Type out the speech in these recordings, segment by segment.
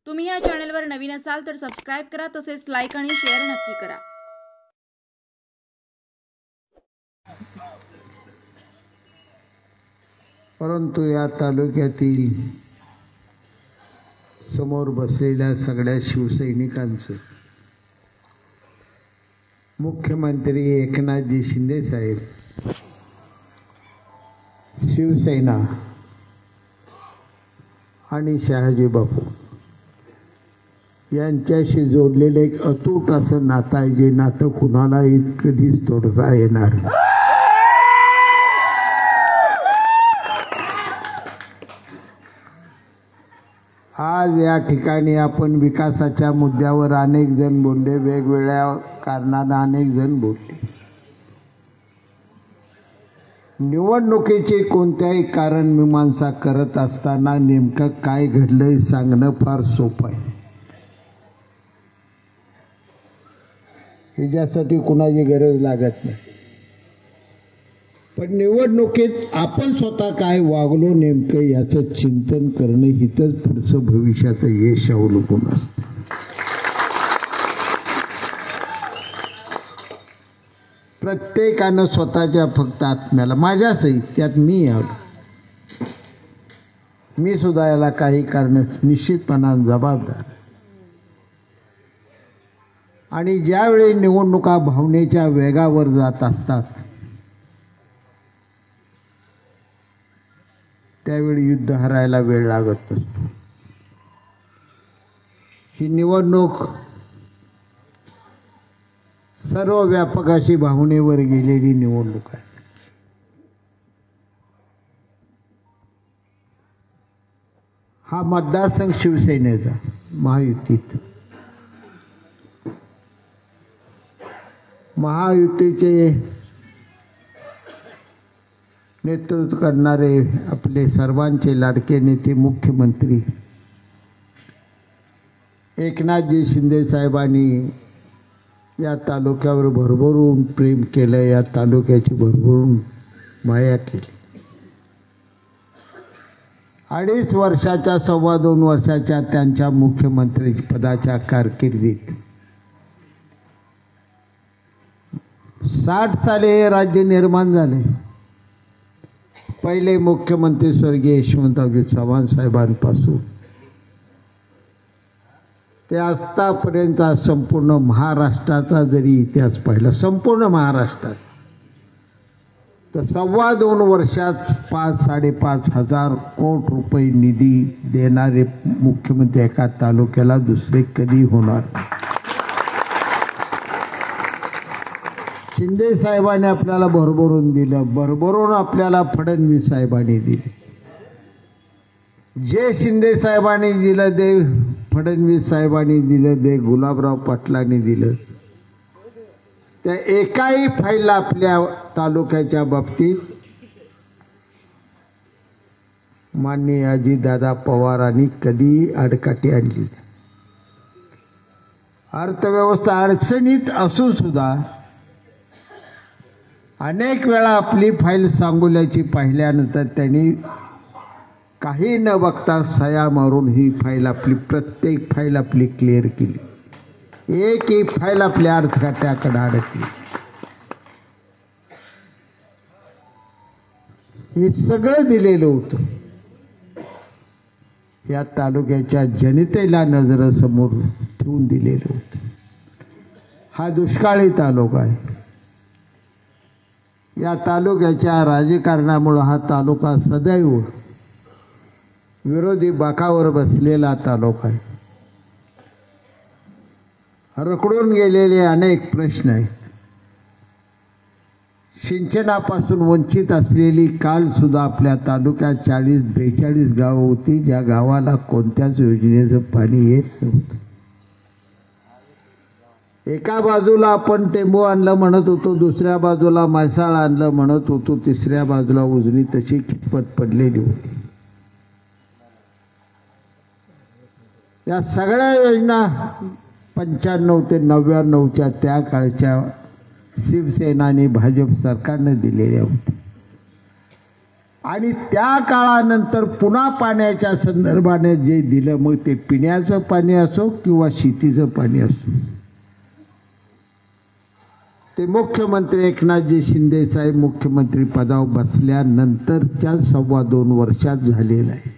तुम्ही या चॅनलवर नवीन असाल तर सबस्क्राइब करा, तसेच लाईक आणि शेअर नक्की करा। परंतु या तालुक्यातील समोर बसलेल्या सगळ्या शिवसैनिकांचं मुख्यमंत्री एकनाथजी शिंदे साहेब, शिवसेना आणि शहाजी बापू यांच्याशी जोडलेले एक अतूट असं नातं आहे, जे नातं कुणालाही कधीच तोडता येणार नाही। आज या ठिकाणी आपण विकासाच्या मुद्द्यावर अनेक जण बोलले, वेगवेगळ्या कारणाने अनेक जण बोलले। निवडणुकीची कोणत्याही कारण मीमांसा करत असताना नेमकं काय घडलंय सांगणं फार सोपं आहे। याच्यासाठी कुणाची गरज लागत नाही, पण निवडणुकीत आपण स्वतः काय वागलो नेमकं याचं चिंतन करणं हितच पुढचं भविष्याचं यश अवलंबून असतं। प्रत्येकानं स्वतःच्या फक्त आत्म्याला, माझ्या सहित त्यात मी आलो, मी सुद्धा याला काही कारण निश्चितपणाने जबाबदार। आणि ज्यावेळी निवडणुका भावनेच्या वेगावर जात असतात त्यावेळी युद्ध हरायला वेळ लागत नसतो। ही निवडणूक सर्व व्यापक अशी भावनेवर गेलेली निवडणूक आहे। हा मतदारसंघ शिवसेनेचा, महायुतीत, महायुतीचे नेतृत्व करणारे आपले सर्वांचे लाडके नेते मुख्यमंत्री एकनाथजी शिंदे साहेबांनी या तालुक्यावर भरभरून प्रेम केलं, या तालुक्याची भरभरून माया केली। 2.5 वर्षाच्या, 2.25 वर्षाच्या त्यांच्या मुख्यमंत्री पदाच्या कारकिर्दीत 60 साली हे राज्य निर्माण झाले। पहिले मुख्यमंत्री स्वर्गीय यशवंतरावजी चव्हाण साहेबांपासून ते आतापर्यंतचा संपूर्ण महाराष्ट्राचा जरी इतिहास पाहिला, संपूर्ण महाराष्ट्राचा, तर 2.25 वर्षात 5-5.5 हजार कोटी रुपये निधी देणारे मुख्यमंत्री एका तालुक्याला दुसरे कधी होणार नाही। शिंदे साहेबांनी आपल्याला भरभरून दिलं, भरभरून आपल्याला फडणवीस साहेबांनी दिले। जे शिंदे साहेबांनी दिलं ते फडणवीस साहेबांनी दिलं, ते गुलाबराव पाटलांनी दिलं। त्या एकाही फाईल आपल्या तालुक्याच्या बाबतीत माननीय अजितदादा पवारांनी कधी आडकाठी आणली नाही। अर्थव्यवस्था अडचणीत असून सुद्धा अनेक वेळा आपली फाईल सांगोल्याची पाहिल्यानंतर त्यांनी काही न बघता सया मारून ही फाईल आपली, प्रत्येक फाईल आपली क्लिअर केली। एकही फाईल आपल्या अर्थखात्याकडे अडकली। हे सगळं दिलेलं होतं, या तालुक्याच्या जनतेला नजरेसमोर ठेवून दिलेलं होतं। हा दुष्काळी तालुका आहे। या तालुक्याच्या राजकारणामुळे हा तालुका सदैव विरोधी बाकावर बसलेला तालुका आहे। रखडून गेलेले अनेक प्रश्न आहेत। सिंचनापासून वंचित असलेली काल सुद्धा आपल्या तालुक्यात 40-42 गावं होती, ज्या गावाला कोणत्याच योजनेचं पाणी येत नव्हतं। एका बाजूला आपण टेंबू आणलं म्हणत होतो, दुसऱ्या बाजूला म्हैसाळ आणलं म्हणत होतो, तिसऱ्या बाजूला उजनी तशी खितपत पडलेली होती। या सगळ्या योजना 95 ते 99च्या त्या काळच्या शिवसेना आणि भाजप सरकारने दिलेल्या होत्या। आणि त्या काळानंतर पुन्हा पाण्याच्या संदर्भाने जे दिलं, मग ते पिण्याचं पाणी असो किंवा शेतीचं पाणी असो, ते मुख्यमंत्री एकनाथजी शिंदे साहेब मुख्यमंत्री पदावर बसल्यानंतरच्या 2.25 वर्षात झालेलं आहे.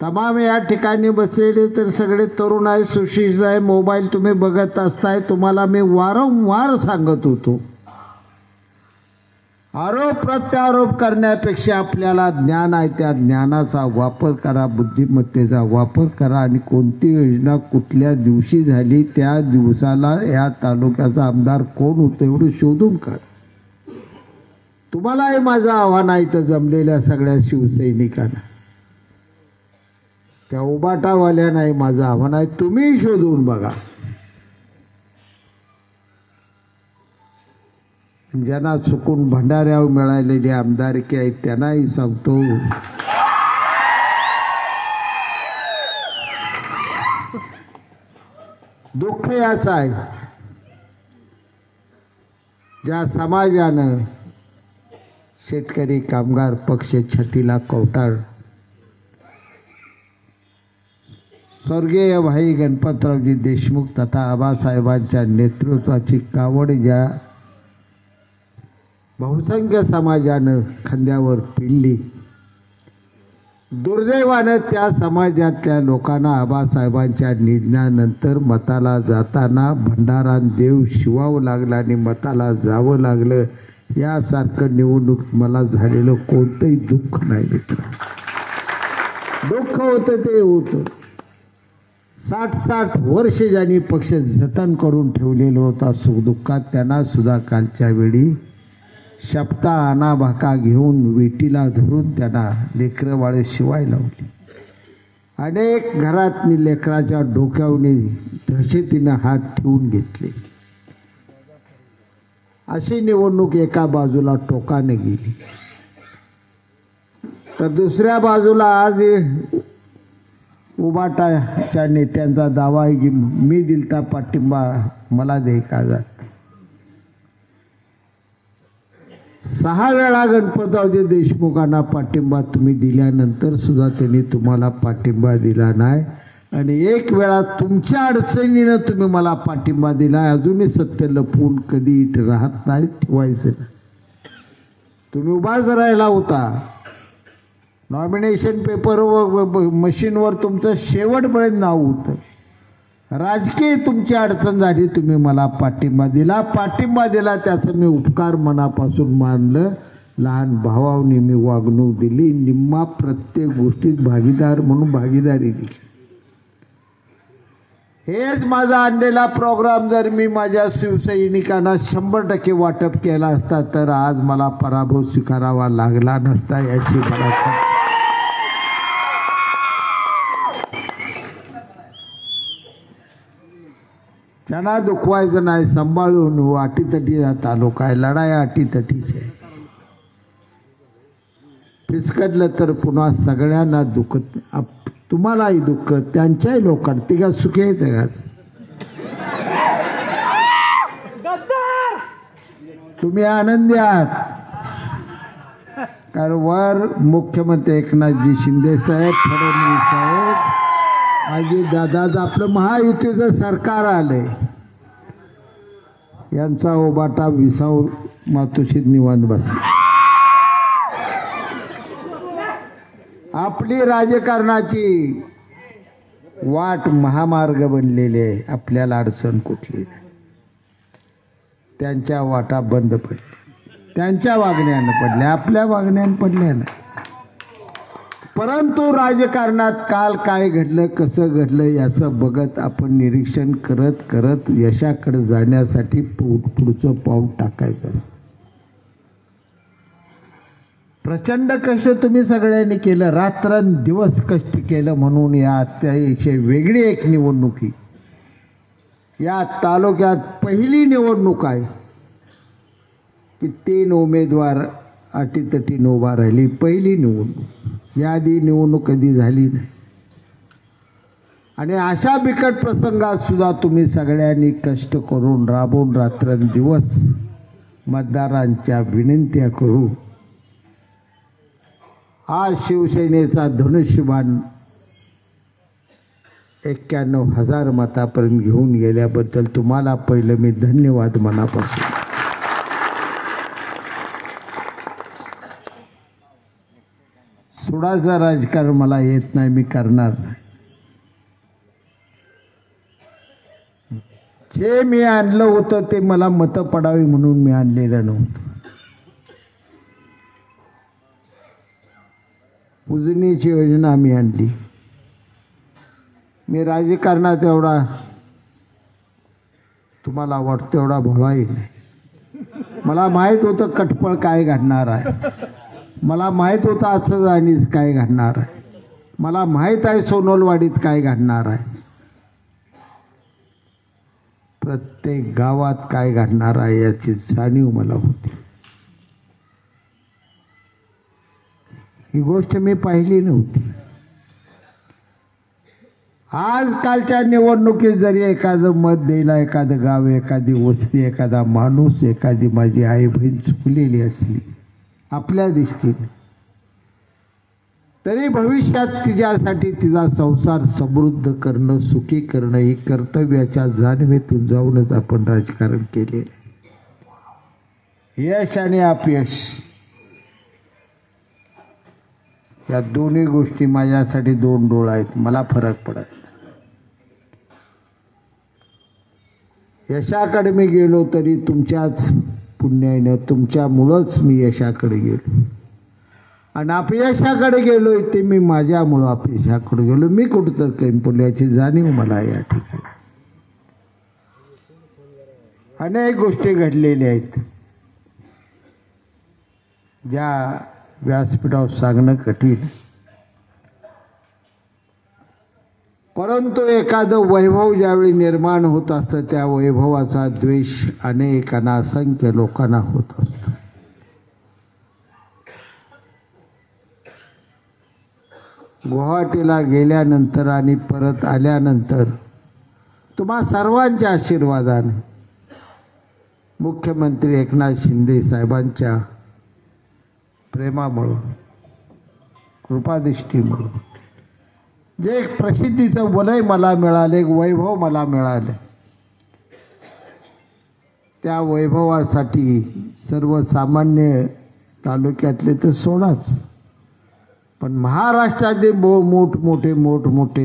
तमाम या ठिकाणी बसलेले तर सगळे तरुण आहे, सुशिक्षित आहे. मोबाईल तुम्ही बघत असताय. तुम्हाला मी वारंवार सांगत होतो, आरोप प्रत्यारोप करण्यापेक्षा आपल्याला ज्ञान आहे त्या ज्ञानाचा वापर करा, बुद्धिमत्तेचा वापर करा आणि कोणती योजना कुठल्या दिवशी झाली, त्या दिवसाला या तालुक्याचा आमदार कोण होतं एवढं शोधून काढा. तुम्हालाही माझं आव्हान आहे तर जमलेल्या सगळ्या शिवसैनिकांना, त्या उबाटावाल्यांनाही माझं आव्हान आहे, तुम्ही शोधून बघा. ज्यांना चुकून भंडाऱ्यावर मिळालेली आमदारकी आहे त्यांनाही सांगतो, दुःख याचं आहे ज्या समाजानं शेतकरी कामगार पक्ष छतीला कवटाळ, स्वर्गीय भाई गणपतरावजी देशमुख तथा आबासाहेबांच्या नेतृत्वाची कावड ज्या बहुसंख्य समाजानं खांद्यावर पिळली, दुर्दैवानं त्या समाजातल्या लोकांना आबासाहेबांच्या निधनानंतर मताला जाताना भंडारा देव शिवावं लागला आणि मताला जावं लागलं. यासारखं निवडणूक मला झालेलं कोणतंही दुःख नाही मित्र. दुःख होतं ते होतं. 60 वर्ष ज्यांनी पक्ष जतन करून ठेवलेलं होता सुखदुःखात, त्यांना सुद्धा कालच्या वेळी शपथा आना भाका घेऊन विटीला धरून त्यांना लेकरं बाळे शिवाय लावली. अनेक घरातनी लेकराच्या डोक्यावनी दहशतीनं हात ठेवून घेतले. अशी निवडणूक एका बाजूला टोकाने गेली, तर दुसऱ्या बाजूला आज उबाटाच्या नेत्यांचा दावा आहे की मी दिलता पाठिंबा मला दे का जात. 6 वेळा गणपतरावजी देशमुखांना पाठिंबा तुम्ही दिल्यानंतर सुद्धा त्यांनी तुम्हाला पाठिंबा दिला नाही आणि 1 वेळा तुमच्या अडचणीनं तुम्ही मला पाठिंबा दिला. अजूनही सत्य लपवून कधी राहत नाही, ठेवायचं नाही. तुम्ही उभाच राहिला होता. नॉमिनेशन पेपर मशीनवर तुमचं शेवटपर्यंत नाव होतं. राजकीय तुमची अडचण झाली, तुम्ही मला पाठिंबा दिला त्याचं मी उपकार मनापासून मानलं. लहान भावाने मी वागणूक दिली, निम्मा प्रत्येक गोष्टीत भागीदार म्हणून भागीदारी दिली. हेच माझा आणलेला प्रोग्राम जर मी माझ्या शिवसैनिकांना 100% वाटप केला असता तर आज मला पराभव स्वीकारावा लागला नसता, याची मला त्यांना दुखवायचं नाही. सांभाळून अटीतटी तालुका आहे, लढाई अटीतटीची आहे. फिसकटलं तर पुन्हा सगळ्यांना दुखत, तुम्हालाही दुःख, त्यांच्याही लोकांना. ती का सुखी आहे त्याच, तुम्ही आनंदी आहात कारण वर मुख्यमंत्री एकनाथजी शिंदे साहेब, फडणवीस साहेब, माझी दादाच आपलं महायुतीचं सरकार आलंय. यांचा ओबाटा विसाव मातोश्रीत निवांत बसला. आपली राजकारणाची वाट महामार्ग बनलेली आहे. आपल्याला अडचण कुठली नाही. त्यांच्या वाटा बंद पडल्या, त्यांच्या वागण्यानं पडल्या, आपल्या वागण्यानं पडल्या नाही. परंतु राजकारणात काल काय घडलं, कसं घडलं याचं बघत आपण निरीक्षण करत करत यशाकडे जाण्यासाठी पुढचं पाऊल टाकायचं असतं. प्रचंड कष्ट तुम्ही सगळ्यांनी केलं, रात्रंदिवस कष्ट केलं म्हणून या अतिशय वेगळी एक निवडणुकी या तालुक्यात पहिली निवडणूक आहे की 3 उमेदवार अटीतटीने उभा राहिली. पहिली निवडणूक, याआधी निवडणूक कधी झाली नाही. आणि अशा बिकट प्रसंगात सुद्धा तुम्ही सगळ्यांनी कष्ट करून राबून रात्रंदिवस मतदारांच्या विनंत्या करू आज शिवसेनेचा धनुष्यबाण 91,000 मतापर्यंत घेऊन गेल्याबद्दल तुम्हाला पहिलं मी धन्यवाद मनापासून. सुडाचं राजकारण मला येत नाही, मी करणार नाही. जे मी आणलं होतं ते मला मतं पडावी म्हणून मी आणलेलं नव्हतं. उजनीची योजना मी आणली. मी राजकारणात एवढा तुम्हाला वाटतं एवढा भोळाही नाही. मला माहीत होतं कटपळ काय घडणार आहे. मला माहीत होतं आचरदानीच काय घडणार आहे. मला माहीत आहे सोनोलवाडीत काय घडणार आहे. प्रत्येक गावात काय घडणार आहे याची जाणीव मला होती. ही गोष्ट मी पाहिली नव्हती. आजकालच्या निवडणुकीत जरी एखादं मत द्यायला एखादं गाव, एखादी वस्ती, एखादा माणूस, एखादी माझी आई बहीण चुकलेली असली आपल्या दृष्टीने, तरी भविष्यात तिच्यासाठी तिचा संसार समृद्ध करणं, सुखी करणं ही कर्तव्याच्या जाणीवेतून जाऊनच आपण राजकारण केलेलं आहे. यश आणि अपयश या दोन्ही गोष्टी माझ्यासाठी दोन डोळा आहेत. मला फरक पडत नाही. यशाकडे मी गेलो तरी तुमच्याच पुण्याने, तुमच्यामुळंच मी यशाकडे गेलो. आणि अपयशाकडे गेलो ते मी माझ्यामुळं अपयशाकडे गेलो. मी कुठं काही पुण्याची जाणीव मला या ठिकाणी. अनेक गोष्टी घडलेल्या आहेत ज्या व्यासपीठावर सांगणं कठीण. परंतु एखादं वैभव ज्यावेळी निर्माण होत असतं त्या वैभवाचा द्वेष अनेकांना, असंख्य लोकांना होत असतो. गुवाहाटीला गेल्यानंतर आणि परत आल्यानंतर तुम्हा सर्वांच्या आशीर्वादाने, मुख्यमंत्री एकनाथ शिंदे साहेबांच्या प्रेमामुळं, कृपादृष्टीमुळं जे एक प्रसिद्धीचं वलय मला मिळाले, एक वैभव मला मिळाले, त्या वैभवासाठी सर्वसामान्य तालुक्यातले तर सोडाच, पण महाराष्ट्रातले मोठमोठे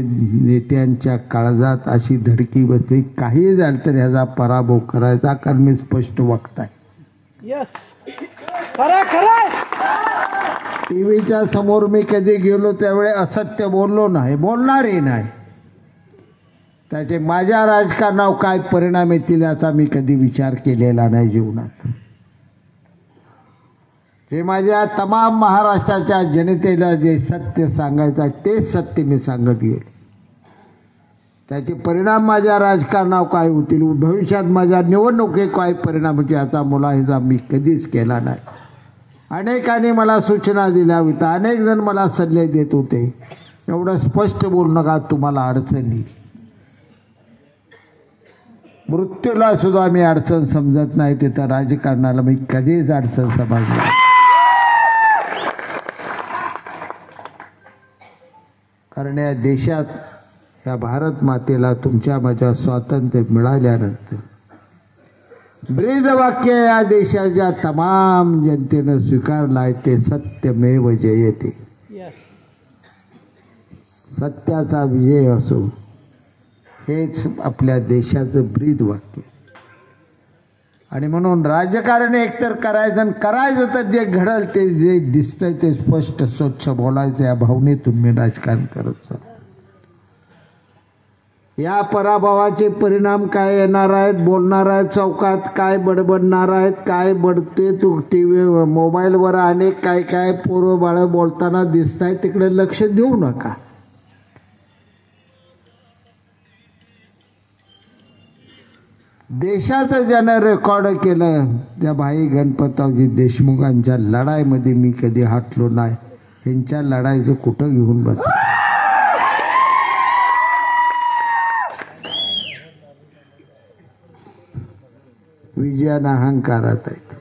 नेत्यांच्या काळजात अशी धडकी बसली, काही झालं तर ह्याचा पराभव करायचा. कारण मी स्पष्ट वक्ता आहे. टीव्हीच्या समोर मी कधी गेलो त्यावेळी असत्य बोललो नाही, बोलणारही नाही. त्याचे माझ्या राजकारणावर काय परिणाम येतील याचा मी कधी विचार केलेला नाही जीवनात. हे माझ्या तमाम महाराष्ट्राच्या जनतेला जे सत्य सांगायचं आहे तेच सत्य मी सांगत गेलो. त्याचे परिणाम माझ्या राजकारणावर काय होतील, भविष्यात माझ्या निवडणुकीत काय परिणाम होतील याचा मुलाहिजा मी कधीच केला नाही. अनेकांनी मला सूचना दिल्या होत्या, अनेक जण मला सल्ले देत होते, एवढं स्पष्ट बोलू नका तुम्हाला अडचण येईल. मृत्यूला सुद्धा मी अडचण समजत नाही, तिथं राजकारणाला मी कधीच अडचण समजली. कारण या देशात, या भारत मातेला तुमच्या माझ्या स्वातंत्र्य मिळाल्यानंतर ब्रीदवाक्य या देशाच्या तमाम जनतेनं स्वीकारलं आहे, ते सत्यमेव जयते. सत्याचा विजय असो हेच आपल्या देशाचं ब्रीदवाक्य. आणि म्हणून राजकारण एकतर करायचं, आणि करायचं तर जे घडल ते जे दिसतंय ते स्पष्ट स्वच्छ बोलायचं, या भावनेतून मी राजकारण करत चालतो. या पराभवाचे परिणाम काय येणार आहेत, बोलणार आहेत चौकात, काय बडबडणार आहेत, काय बडते तू टीव्ही मोबाईलवर अनेक काय काय पोरं बाळं बोलताना दिसत आहेत, तिकडे लक्ष देऊ नका. देशाचं ज्यानं रेकॉर्ड केलं त्या भाई गणपतरावजी देशमुखांच्या लढाईमध्ये मी कधी हटलो नाही. ह्यांच्या लढाईचं कुठं घेऊन बस. विजयानं अहंकारात आहेत.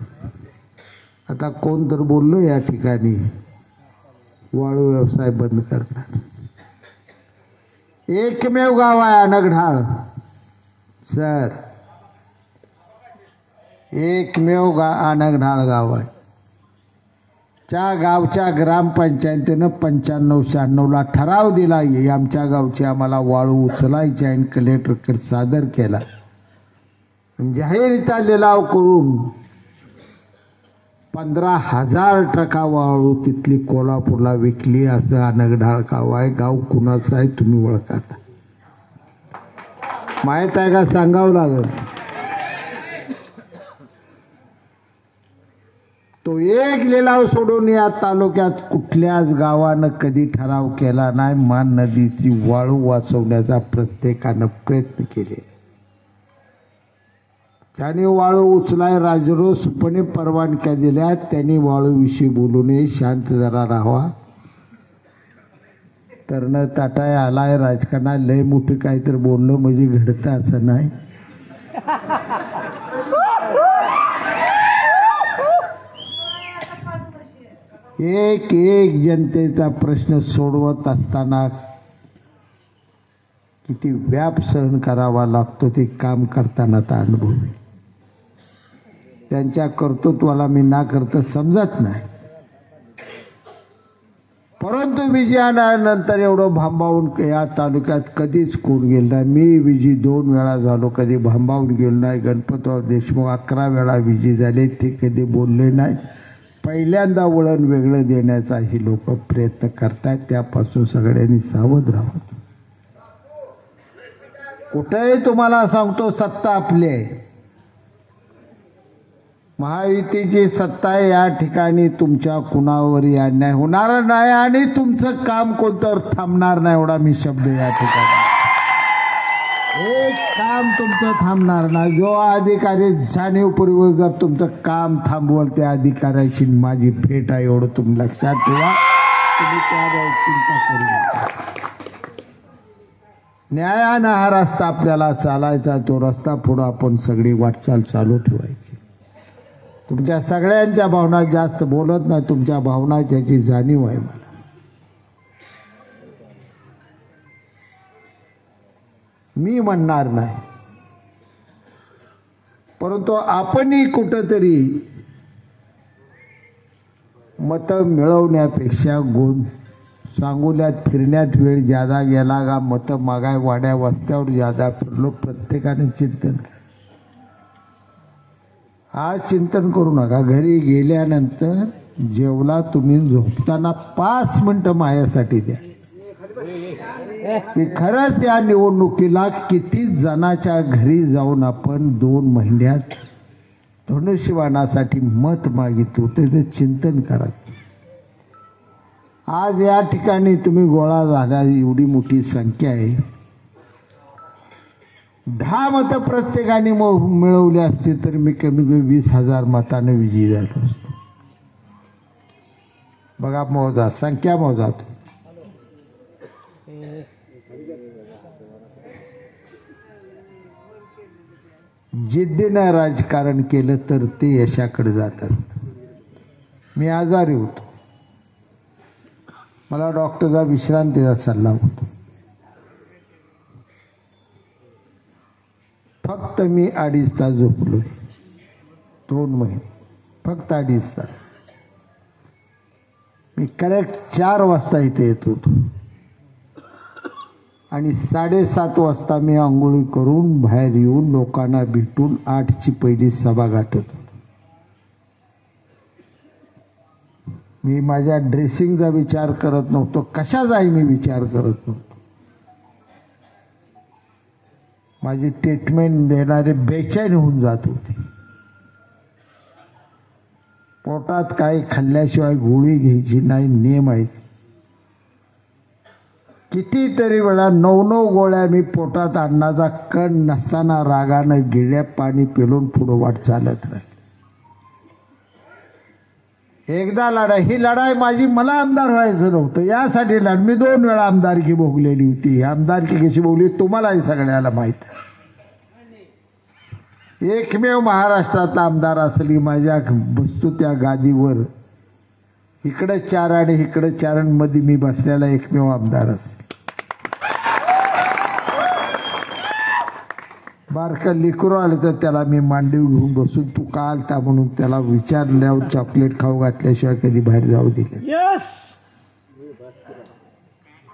आता कोण तर बोललो या ठिकाणी वाळू व्यवसाय बंद करणार. एकमेव गाव आहे अनगढाळ सर, एकमेव अनगढाळ गाव आहे. त्या गावच्या ग्रामपंचायतीनं 95-96ला ठराव दिला की आमच्या गावची आम्हाला वाळू उचलायची आणि कलेक्टरकडे सादर केला. जाहीररित्या लिलाव करून 15,000 ट्रका वाळू तिथली कोल्हापूरला विकली. असं अनगढाळ गाव आहे. गाव कुणाचं आहे तुम्ही ओळखा. माहीत आहे का सांगावं लागेल. तो एक लिलाव सोडून या तालुक्यात कुठल्याच गावानं कधी ठराव केला नाही. मान नदीची वाळू वाचवण्याचा प्रत्येकानं प्रयत्न केले. त्याने वाळू उचलाय राजरोसपणे परवानग्या दिल्या. त्यांनी वाळूविषयी बोलू नये, शांत जरा राहावा. तर न ताटाय आलाय राजकारणात लय मोठं काहीतरी बोललं म्हणजे घडतं असं नाही. एक एक जनतेचा प्रश्न सोडवत असताना किती व्याप सहन करावा लागतो ते काम करतानाचा अनुभव. त्यांच्या कर्तृत्वाला मी ना करता समजत नाही. परंतु विजयानंतर एवढं भांबावून या तालुक्यात कधीच कोण गेलं नाही. मी विजी 2 वेळा झालो, कधी भांबावून गेलो नाही. गणपतराव देशमुख 11 वेळा विजयी झाले, ते कधी बोलले नाही. पहिल्यांदा वळण वेगळं देण्याचा ही लोक प्रयत्न करतायत. त्यापासून सगळ्यांनी सावध राहावं. कुठेही तुम्हाला सांगतो सत्ता आपली आहे. महायुतीची सत्ता आहे. या ठिकाणी तुमच्या कुणावरही अन्याय होणार नाही आणि तुमचं काम कोणतं थांबणार नाही. एवढा मी शब्द या ठिकाणी. एक काम तुमचं थांबणार नाही. जो अधिकारी जाणीवपूर्वक जर तुमचं काम थांबवल त्या अधिकाऱ्याची माझी भेट आहे. एवढं तुम्ही लक्षात ठेवा. तुम्ही त्यावर चिंता करू नका. न्यायानं हा रस्ता आपल्याला चालायचा. तो रस्ता पुढं आपण सगळी वाटचाल चालू ठेवायची. तुमच्या सगळ्यांच्या भावना जास्त बोलत नाही. तुमच्या भावना त्याची जाणीव आहे मला. मी म्हणणार नाही, परंतु आपणही कुठंतरी मतं मिळवण्यापेक्षा सांगोल्यात फिरण्यात वेळ ज्यादा गेला का मतं मागाय वाड्या वस्त्यावर ज्यादा फिरलो. प्रत्येकाने चिंतन करा. आज चिंतन करू नका. घरी गेल्यानंतर जेवला तुम्ही झोपताना 5 मिनिटं माझ्यासाठी द्या की खरंच या निवडणुकीला किती जणाच्या घरी जाऊन आपण 2 महिन्यात धनुष्यबाणासाठी मत मागितलं त्याचं चिंतन करा. आज या ठिकाणी तुम्ही गोळा झाला एवढी मोठी संख्या आहे. 10 मतं प्रत्येकाने मिळवली असती तर मी कमी कमी 20,000 मताने विजयी झालो असतो. बघा मोजा, संख्या मोजा. जिद्दीनं राजकारण केलं तर ते यशाकडे जात असतं. मी आजारी होतो. मला डॉक्टरचा विश्रांतीचा सल्ला होता. फक्त मी 2.5 तास झोपलोय. 2 महिने फक्त 2.5 तास. मी करेक्ट 4 वाजता इथे येत होतो आणि 7:30 वाजता मी आंघोळी करून बाहेर येऊन लोकांना भेटून 8ची पहिली सभा गाठत होतो. मी माझ्या ड्रेसिंगचा विचार करत नव्हतो. कशाचाही मी विचार करत नव्हतो. माझी ट्रीटमेंट देणारे बेचैन होऊन जात होते. पोटात काही खाल्ल्याशिवाय गोळी घ्यायची नाही, नियम आहे. कितीतरी वेळा 9 गोळ्या मी पोटात अन्नाचा कण नसताना रागानं गिळ्या पाणी पिलून पुढं वाट चालत राहील. एकदा लढाई, ही लढाई माझी, मला आमदार व्हायचं नव्हतं यासाठी मी 2 वेळा आमदारकी भोगलेली होती. आमदारकी कशी भोगली तुम्हालाही सगळ्याला माहित आहे. एकमेव महाराष्ट्रातला आमदार असली माझ्या बसतो त्या गादीवर इकडे 4 आणि इकडे 4 मध्ये मी बसलेला एकमेव आमदार असेल. बारकं लेकरू आलं तर त्याला मी मांडीव घेऊन बसून तू का आलता म्हणून त्याला विचारल्यावर चॉकलेट खाऊ घातल्याशिवाय कधी बाहेर जाऊ दिले.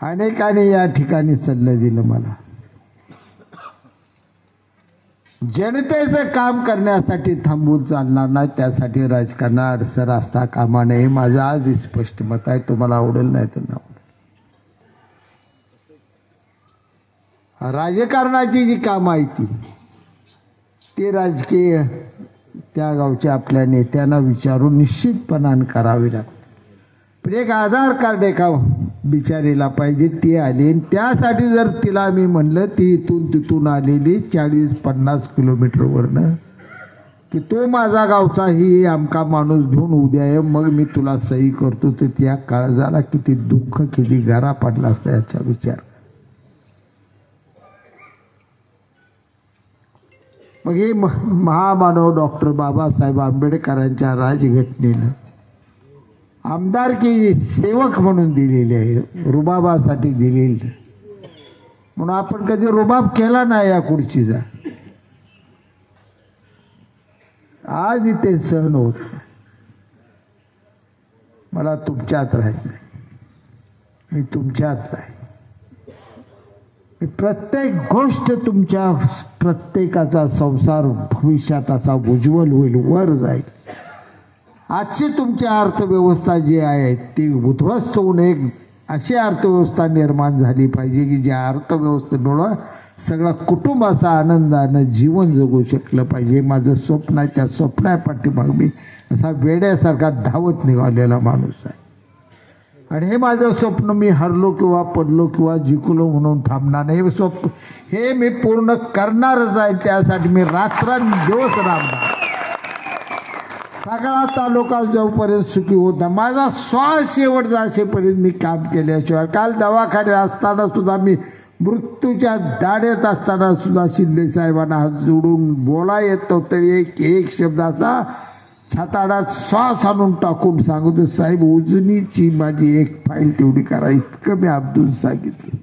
अनेकाने या ठिकाणी सल्ला दिलं मला. जनतेचं काम करण्यासाठी थांबून चालणार नाही, त्यासाठी राजकारणात अडसर असता कामा नये. माझं आज स्पष्ट मत आहे. तुम्हाला आवडेल नाही तर नाही. राजकारणाची जी कामं आहे ती राजकीय त्या गावच्या आपल्या नेत्यांना विचारून निश्चितपणाने करावी लागते. पण एक आधार कार्ड एका बिचारीला पाहिजे, ती आली. आणि त्यासाठी जर तिला मी म्हणलं ती इथून तिथून आलेली 40-50 किलोमीटरवरनं की तो माझा गावचा ही आमका माणूस घेऊन उद्या ये मग मी तुला सही करतो, तर त्या काळजाला किती दुःख किती गारा पडला असता याचा विचार. मग हे महामानव डॉक्टर बाबासाहेब आंबेडकरांच्या राजघटनेनं आमदारकी सेवक म्हणून दिलेली आहे, रुबाबासाठी दिलेली. म्हणून आपण कधी रुबाब केला नाही या खुर्चीचा. आज इथे सहन होत. मला तुमच्यात राहायचं, मी तुमच्यात आहे. प्रत्येक गोष्ट तुमच्या प्रत्येकाचा संसार भविष्यात असा उज्ज्वल होईल, वर जाईल. आजची तुमची अर्थव्यवस्था जी आहे ती उद्ध्वस्त होऊन एक अशी अर्थव्यवस्था निर्माण झाली पाहिजे की ज्या अर्थव्यवस्थेमुळं सगळं कुटुंब असा आनंदानं जीवन जगू शकलं पाहिजे. माझं स्वप्न आहे. त्या स्वप्नापाठीमाग मी असा वेड्यासारखा धावत निघालेला माणूस आहे. आणि हे माझं स्वप्न मी हरलो किंवा पडलो किंवा जिंकलो म्हणून थांबणार नाही. हे स्वप्न हे मी पूर्ण करणारच आहे. त्यासाठी मी रात्रंदिवस राबणार. सगळा तालुका जोपर्यंत सुखी होता, माझा श्वास शेवटचा असेपर्यंत मी काम केल्याशिवाय. काल दवाखान्यात असताना सुद्धा मी मृत्यूच्या दाढेत असताना सुद्धा शिंदे साहेबांना हात जोडून बोला येत नव्हतं. एक शब्दाचा छाताडात श्वास आणून टाकून सांगतो, साहेब उजनीची माझी एक फाईल तेवढी करा, इतकं मी अब्दुल सांगितलं.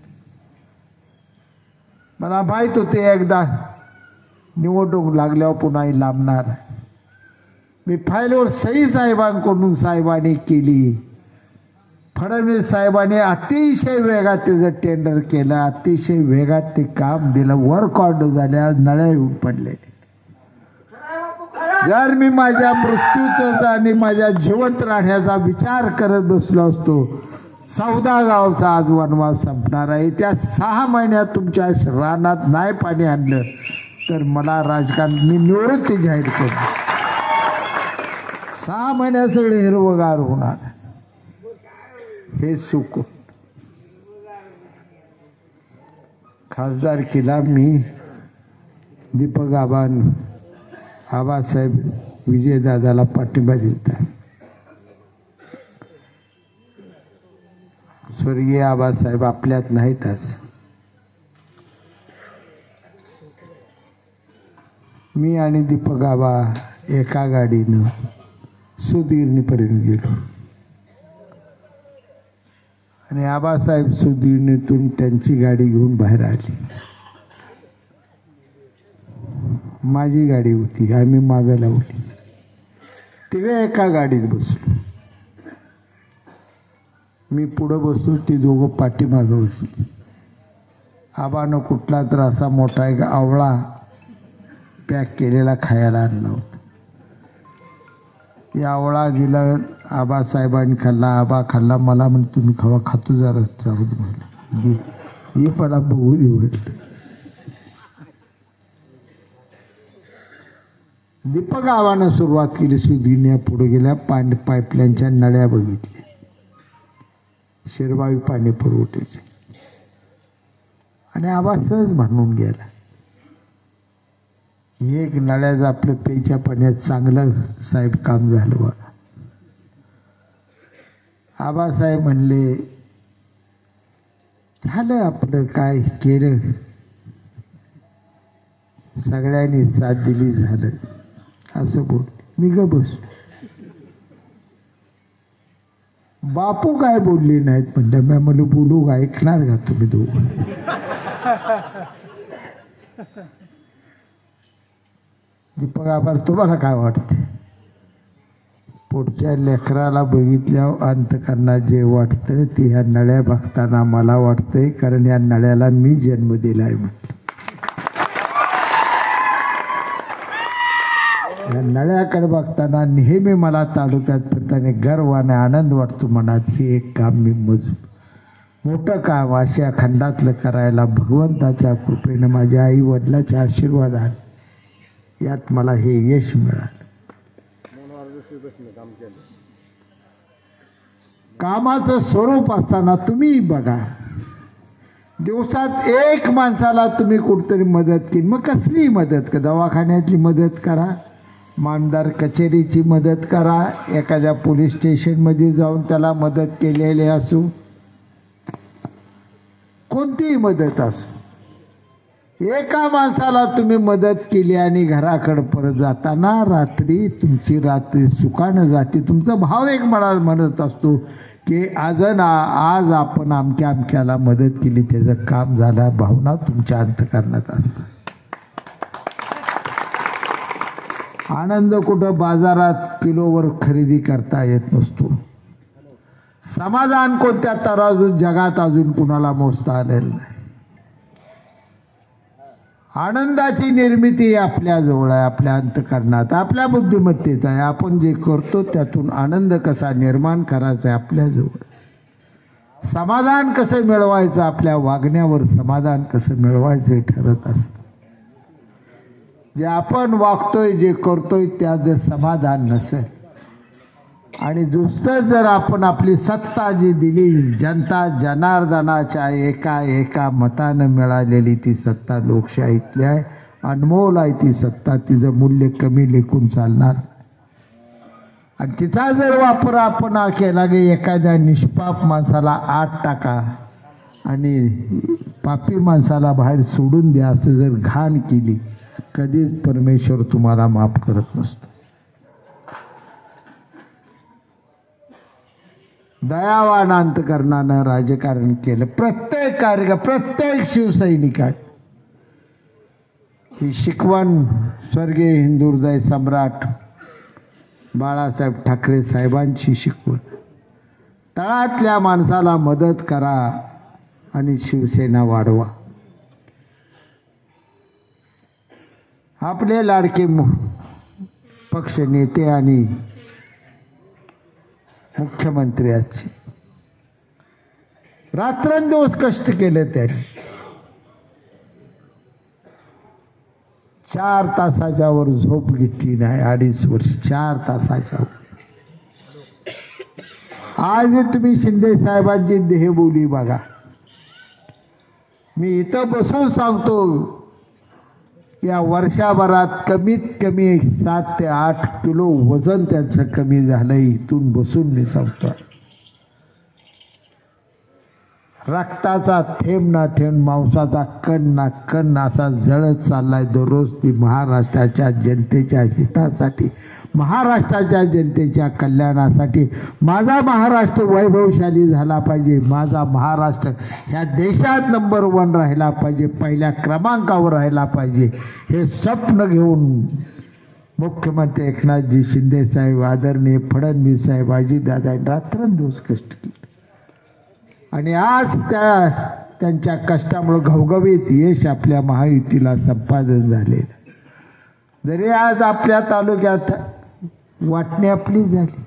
मला माहीत होते एकदा निवडणूक लागल्यावर पुन्हा लांबणार. मी फाईलवर सही साहेबांकडून साहेबांनी केली. फडणवीस साहेबांनी अतिशय वेगात त्याचं टेंडर केलं, अतिशय वेगात ते काम दिलं. वर्क ऑर्डर झाल्या, नळ्या येऊन पडल्या. जर मी माझ्या मृत्यूचा आणि माझ्या जिवंत राहण्याचा विचार करत बसलो असतो, 14 गावचा आज वनवास संपणार आहे. त्या 6 महिन्यात तुमच्या रानात नाही पाणी आणलं तर मला राजकारण मी निवृत्ती जाहीर करतो. 6 महिन्यात सगळे हिरवगार होणार. हे सुख खासदारकीला मी दीपक आबासाहेब विजयदादाला पाठिंबा दिलता. स्वर्गीय आबासाहेब आपल्यात नाहीत आज. मी आणि दीपक आबा एका गाडीनं सुदीर्णीपर्यंत गेलो आणि आबासाहेब सुदीर्णीतून त्यांची गाडी घेऊन बाहेर आली. माझी गाडी होती, आम्ही मागं लावली. तिघे एका गाडीत बसलो. मी पुढं बसलो, ती दोघं पाठीमागं बसली. आबानं कुठला तर असा मोठा एक आवळा पॅक केलेला खायला आणला होता. या आवळा दिला आबासाहेबांनी खाल्ला. आबा खाल्ला. मला म्हण तुम्ही खावा. खातो जरा राहू दे म्हणलं. हे पण बघू दे म्हटलं. दीपक आबानं सुरुवात केली. सुधीने पुढे गेल्या. पाईपलाईनच्या नळ्या बघितल्या, शिरवाई पाणी पुरवठ्याचे. आणि आबा सहज म्हणून गेला. एक नळ्याचं आपलं प्यायच्या पाण्यात चांगलं साहेब काम झालं बघा. आबासाहेब म्हणले झालं आपलं, काय केलं, सगळ्यांनी साथ दिली, झालं असं बोल. मी ग बस. बापू काय बोलले नाहीत म्हणलं. मी म्हणलं बोलू का, ऐकणार का तुम्ही दोघं? दीपक आभार, तुम्हाला काय वाटते? पुढच्या लेकराला बघितल्यावर अंतकरणात जे वाटतं ते ह्या नळ्या बघताना मला वाटतंय, कारण या नळ्याला मी जन्म दिलाय म्हटलं. या नळ्याकडे बघताना नेहमी मला तालुक्यात फिरताना गर्व आणि आनंद वाटतो मनात. हे एक काम मी मोठं काम अशा खंडातलं करायला भगवंताच्या कृपेनं, माझ्या आई वडिलाच्या आशीर्वादाने यात मला हे यश मिळालं. कामाचं स्वरूप असताना तुम्ही बघा, दिवसात एक माणसाला तुम्ही कुठतरी मदत केली, मग कसली मदत, दवाखान्यातली मदत करा, मामदार कचेरीची मदत करा, एखाद्या पोलीस स्टेशनमध्ये जाऊन त्याला मदत केलेली असो, कोणतीही मदत असो, एका माणसाला तुम्ही मदत केली आणि घराकडे परत जाताना रात्री तुमची रात्री सुखानं जाते. तुमचा भाव एक म्हणत असतो की आज आपण अमक्या अमक्याला मदत केली, त्याचं काम झालं, भावना तुमच्या अंतकरणात असतात. आनंद कुठं बाजारात किलोवर खरेदी करता येत नसतो. समाधान कोणत्या तराजून जगात अजून कुणाला मोजता आलेलं नाही. आनंदाची निर्मिती आपल्याजवळ आहे, आपल्या अंतकरणात, आपल्या बुद्धिमत्तेत आहे. आपण जे करतो त्यातून आनंद कसा निर्माण करायचा आहे आपल्याजवळ. समाधान कसं मिळवायचं, आपल्या वागण्यावर समाधान कसं मिळवायचं हे ठरत असतं. जे आपण वागतोय, जे करतोय त्यात जर समाधान नसेल आणि दुसरं जर आपण आपली सत्ता जी दिली, जनता जनार्दनाच्या एका मतानं मिळालेली ती सत्ता लोकशाहीतली आहे, अनमोल आहे ती सत्ता, तिचं मूल्य कमी लेखून चालणार. आणि तिचा जर वापर आपण केला की एखाद्या निष्पाप माणसाला आत टाका आणि पापी माणसाला बाहेर सोडून द्या असं जर घाण केली, कधीच परमेश्वर तुम्हाला माफ करत नसतो. दयावान अंतकरणानं राजकारण केलं. प्रत्येक प्रत्येक शिवसैनिकाने ही शिकवण स्वर्गीय हिंदुहृदय सम्राट बाळासाहेब ठाकरे साहेबांची शिकवण. तळातल्या माणसाला मदत करा आणि शिवसेना वाढवा. आपले लाडके पक्ष नेते आणि मुख्यमंत्र्याचे रात्रंदिवस कष्ट केले. त्यांनी 4 तासाच्या वर झोप घेतली नाही. 2.5 वर्ष 4 तासाच्या वर. आज तुम्ही शिंदे साहेबांची देहबोली बघा. मी इथं बसून सांगतो या वर्षभरात कमीत कमी 7 ते 8 किलो वजन त्यांचं कमी झालंय. इथून बसून मी सांगतो. रक्ताचा थेंब ना थेंब, मांसाचा कण ना कण असा जळत चाललाय दररोज. ती महाराष्ट्राच्या जनतेच्या हितासाठी, महाराष्ट्राच्या जनतेच्या कल्याणासाठी, माझा महाराष्ट्र वैभवशाली झाला पाहिजे, माझा महाराष्ट्र ह्या देशात नंबर 1 राहिला पाहिजे, पहिल्या क्रमांकावर राहिला पाहिजे, हे स्वप्न घेऊन मुख्यमंत्री एकनाथजी शिंदे साहेब, आदरणीय फडणवीस साहेब, अजितदादा रात्रंदिवस कष्ट केले. आणि आज त्यांच्या कष्टामुळे घवघवीत यश आपल्या महायुतीला संपादन झालेलं. जरी आज आपल्या तालुक्यात वाटणी आपली झाली,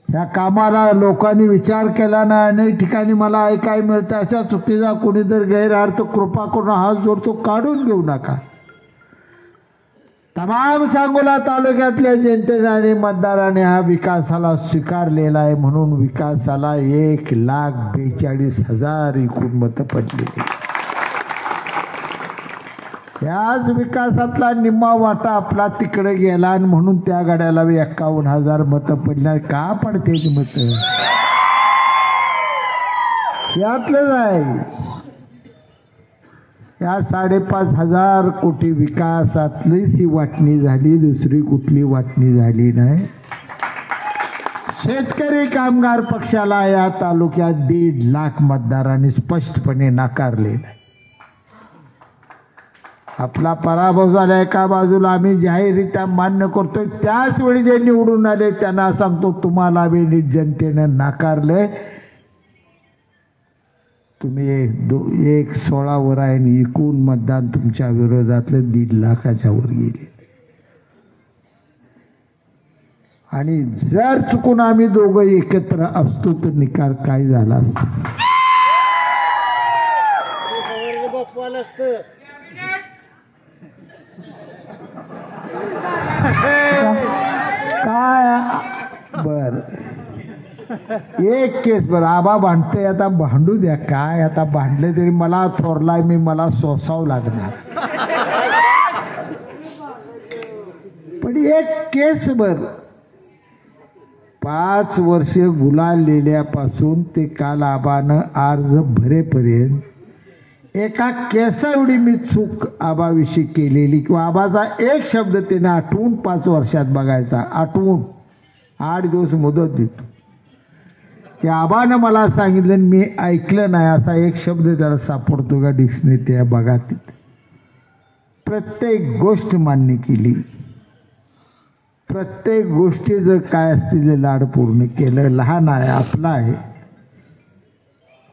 या कामाला लोकांनी विचार केला ना, अनेक ठिकाणी मला ऐकाय मिळतं अशा चुकीचा कोणी जर गैरअर्थ कृपा करून हात जोडतो, काढून घेऊ नका. तमाम सांगोला तालुक्यातल्या जनतेने आणि मतदाराने हा विकासाला स्वीकारलेला आहे. म्हणून विकासाला 1,42,000 एकूण मतं पडलेली. याच विकासातला निम्मा वाटा आपला तिकडे गेला आणि म्हणून त्या गाड्याला 51,000 मतं पडल्या. का पडते मतं? यातलंच आहे. या 5,500 कोटी विकासातलीच ही वाटणी झाली, दुसरी कुठली वाटणी झाली नाही. शेतकरी कामगार पक्षाला या तालुक्यात 1.5 लाख मतदारांनी स्पष्टपणे नाकारलेलं आहे. आपला पराभव झाला एका बाजूला, आम्ही जाहीररित्या मान्य करतोय. त्याच वेळी जे निवडून आले त्यांना सांगतो, तुम्हाला बी जनतेनं नाकारलंय. तुम्ही 1/16 वर आहे आणि एकूण मतदान तुमच्या विरोधातलं 1.5 लाखाच्या वर गेले. आणि जर चुकून आम्ही दोघं एकत्र असतो तर निकाल काय झाला असता. काय बर एक केस बर आबा भांडते, आता भांडू द्या. काय आता भांडले तरी मला थोरलाय, मी मला सोसावं लागणार. पण एक केस बर 5 वर्ष गुलाल लिहिल्यापासून ते काल आबानं अर्ज भरेपर्यंत एका केसा एवढी मी चूक आबाविषयी केलेली किंवा आबाचा एक शब्द त्याने आठवून 5 वर्षात बघायचा, आठवून 8 दिवस मुदत देतो की आबानं मला सांगितलं मी ऐकलं नाही असा एक शब्द त्याला सापडतो का डिक्शनरी, त्या बघा. तिथे प्रत्येक गोष्ट मान्य केली, प्रत्येक गोष्टीचं काय असतील लाड पूर्ण केलं. लहान आहे, आपला आहे,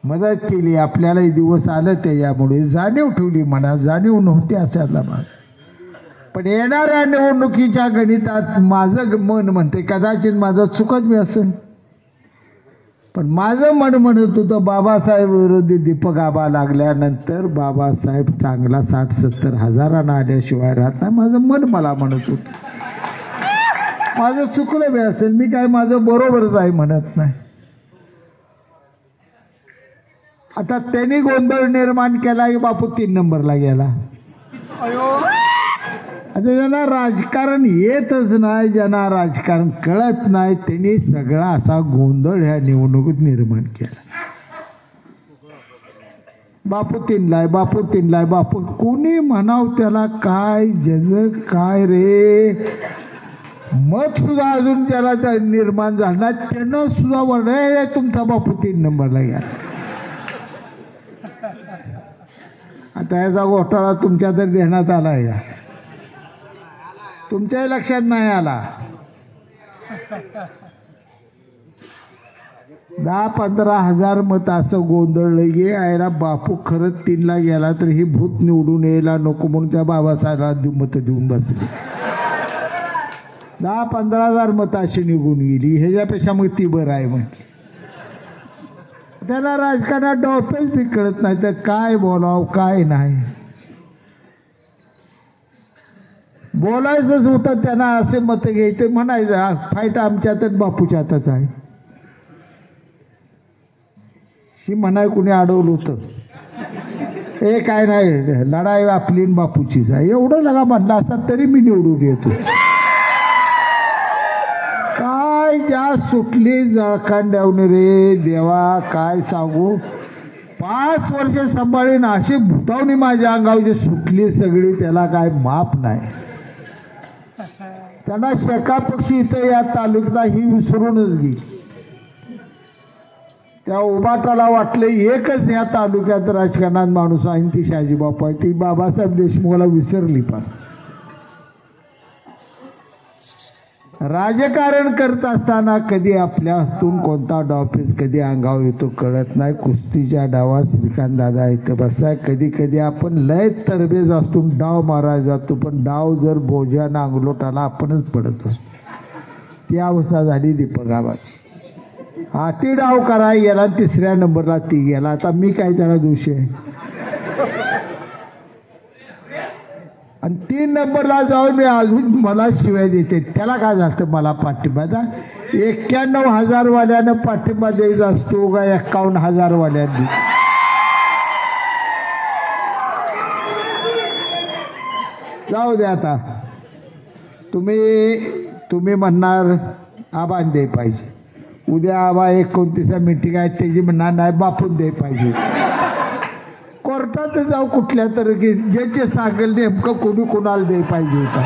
मदत केली. आपल्यालाही दिवस आलं त्याच्यामुळे जाणीव ठेवली, म्हणा जाणीव नव्हती अशातला भाग. पण येणाऱ्या निवडणुकीच्या गणितात माझं मन म्हणते कदाचित माझं चुकत मी असेल, पण माझं मन म्हणत होतं बाबासाहेब विरोधी दीपक आबा लागल्यानंतर बाबासाहेब चांगला 60-70 हजारांना आल्याशिवाय राहत नाही. माझं मन मला म्हणत होतं. माझं चुकलं बी असेल, मी काय माझं बरोबरच आहे म्हणत नाही. आता त्यांनी गोंधळ निर्माण केला की बापू 3 नंबरला गेला. आता ज्यांना राजकारण येतच नाही, ज्यांना राजकारण कळत नाही, त्यांनी सगळा असा गोंधळ ह्या निवडणुकीत निर्माण केला. बापू 3ला आहे, बापू 3ला आहे, बापू कोणी म्हणाव त्याला काय जग काय रे. मत सुद्धा अजून त्याला निर्माण झालं नाही, त्यानं सुद्धा वरडे तुमचा बापू 3 नंबरला गेला. आता याचा घोटाळा तुमच्या तर देण्यात आला आहे का? तुमच्याही लक्षात नाही आला. 10-15 हजार मत असं गोंधळलं गे आयला बापू खरंच 3ला गेला तर ही भूत निवडून यायला नको म्हणून त्या बाबासाहेबांना मत देऊन बसले. 10-15 हजार मत अशी निघून गेली. ह्याच्यापेक्षा मग ती बरं आहे म्हटली. त्याला राजकारणात डोपेच बी कळत नाही तर काय बोलावं काय नाही. बोलायचंच होतं त्यांना, असे मत घ्यायचे म्हणायचं फाईट आमच्यातच बापूच्या हातच आहे. ही म्हणाय कुणी अडवलं होतं, हे काय नाही लढाई आपली बापूचीच आहे एवढं लगा म्हणलं असता तरी मी निवडून येतो. काय ज्या सुटली जळखांड्यावून रे देवा काय सांगू. 5 वर्ष सांभाळीन अशी भूतावणी माझ्या अंगावची सुटली सगळी, त्याला काय माप नाही. त्यांना शेका पक्षी इथं या तालुक्यात ही विसरूनच गेली. त्या उबाटाला वाटलं एकच या तालुक्यात राजकारणात माणूस आहे ती शहाजी बापू आहे. ती बाबासाहेब देशमुखाला विसरली. पण राजकारण करत असताना कधी आपल्या हातून कोणता डावपेच कधी अंगावर येतो कळत नाही. कुस्तीच्या डावात श्रीकांत दादा इथं बसाय. कधी कधी आपण लय तरबेज असतो, डाव मारायला जातो, पण डाव जर बोजानं अंगलोटाला आपणच पडत असतो. ती अवस्था झाली दीपक आबाची. हाती डाव कराय गेला, 3ऱ्या नंबरला ती गेला. आता मी काय त्याला दोष आहे. आणि 3 नंबरला जाऊन मी अजून मला शिवाय देते. त्याला काय झालं मला पाठिंबा 91,000 वाल्यानं पाठिंबा द्यायचा असतो का 51,000 वाल्यांनी. जाऊ दे आता. तुम्ही म्हणणार आबान दे पाहिजे. उद्या आबा 29 मीटिंग आहे त्याची म्हणणार नाही बापून दे पाहिजे. कोर्टात जाऊ कुठल्या तर की ज्याचे सांगेल नेमकं कोणी कोणाला दे पाहिजे होता.